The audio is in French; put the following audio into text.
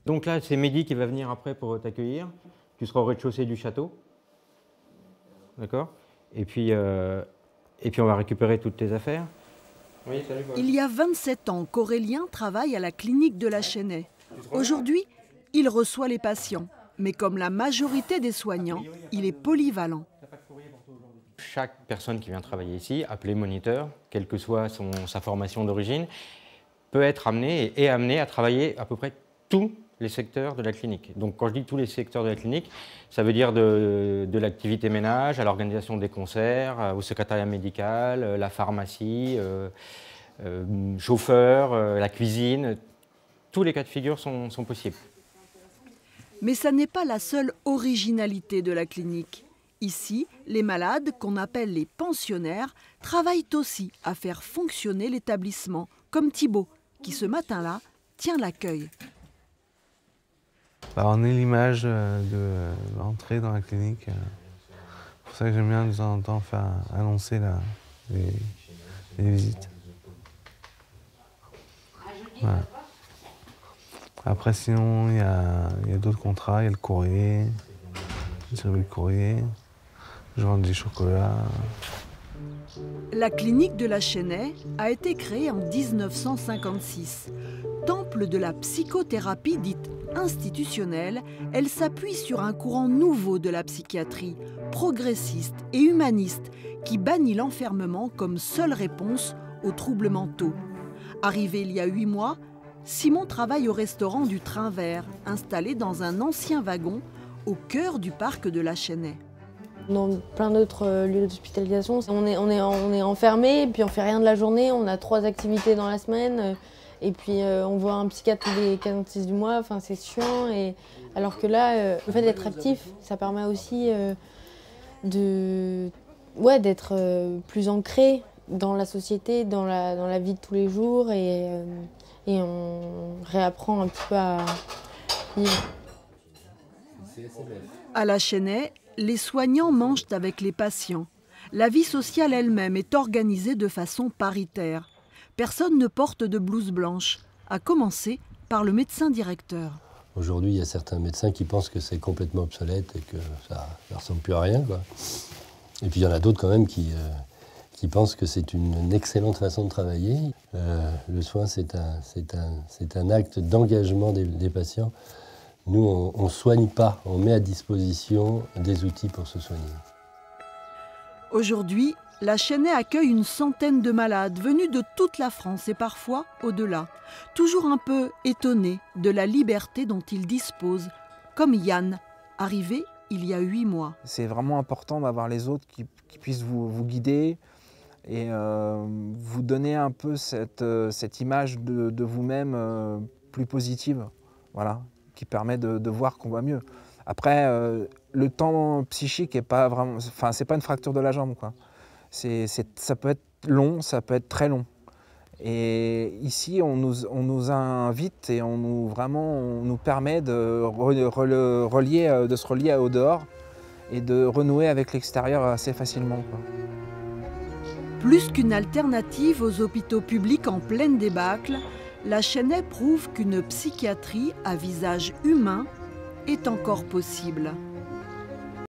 Donc là, c'est Mehdi qui va venir après pour t'accueillir. Tu seras au rez-de-chaussée du château. D'accord ? Et puis on va récupérer toutes tes affaires. Oui, salut, Il y a 27 ans qu'Aurélien travaille à la clinique de la Chênaie. Aujourd'hui, il reçoit les patients. Mais comme la majorité des soignants, il est polyvalent. Chaque personne qui vient travailler ici, appelée moniteur, quelle que soit sa formation d'origine, peut être amenée à travailler à peu près tous les secteurs de la clinique. Donc quand je dis tous les secteurs de la clinique, ça veut dire de l'activité ménage, à l'organisation des concerts, au secrétariat médical, la pharmacie, chauffeur, la cuisine. Tous les cas de figure sont possibles. Mais ça n'est pas la seule originalité de la clinique. Ici, les malades, qu'on appelle les pensionnaires, travaillent aussi à faire fonctionner l'établissement, comme Thibaut, qui ce matin-là tient l'accueil. On est l'image de l'entrée dans la clinique. C'est pour ça que j'aime bien de temps en temps faire annoncer les visites. Voilà. Après, sinon, il y a d'autres contrats. Il y a le courrier, je distribue le courrier, je vends des chocolats. La clinique de la Chênaie a été créée en 1956. Temple de la psychothérapie dite institutionnelle, elle s'appuie sur un courant nouveau de la psychiatrie, progressiste et humaniste, qui bannit l'enfermement comme seule réponse aux troubles mentaux. Arrivé il y a 8 mois, Simon travaille au restaurant du Train Vert, installé dans un ancien wagon au cœur du parc de la Chênaie. Dans plein d'autres lieux d'hospitalisation, on est enfermé, puis on fait rien de la journée, on a 3 activités dans la semaine, et puis on voit un psychiatre tous les 46 du mois, enfin c'est chiant. Alors que là, le fait d'être actif, ça permet aussi d'être plus ancré dans la société, dans la vie de tous les jours, et on réapprend un petit peu à vivre. À la Chênaie, les soignants mangent avec les patients. La vie sociale elle-même est organisée de façon paritaire. Personne ne porte de blouse blanche, à commencer par le médecin directeur. Aujourd'hui, il y a certains médecins qui pensent que c'est complètement obsolète et que ça ne ressemble plus à rien, quoi. Et puis il y en a d'autres quand même qui pensent que c'est une excellente façon de travailler. Le soin, c'est un acte d'engagement des patients. Nous, on ne soigne pas, on met à disposition des outils pour se soigner. Aujourd'hui, la Chênaie accueille une centaine de malades venus de toute la France et parfois au-delà. Toujours un peu étonnés de la liberté dont ils disposent, comme Yann, arrivé il y a 8 mois. C'est vraiment important d'avoir les autres qui puissent vous guider et vous donner un peu cette image de vous-même plus positive. Voilà, qui permet de voir qu'on va mieux. Après, le temps psychique est pas vraiment, enfin, c'est pas une fracture de la jambe, quoi. Ça peut être long, ça peut être très long. Et ici, on nous invite et on nous permet de se relier au dehors et de renouer avec l'extérieur assez facilement, quoi. Plus qu'une alternative aux hôpitaux publics en pleine débâcle, la Chênaie prouve qu'une psychiatrie à visage humain est encore possible.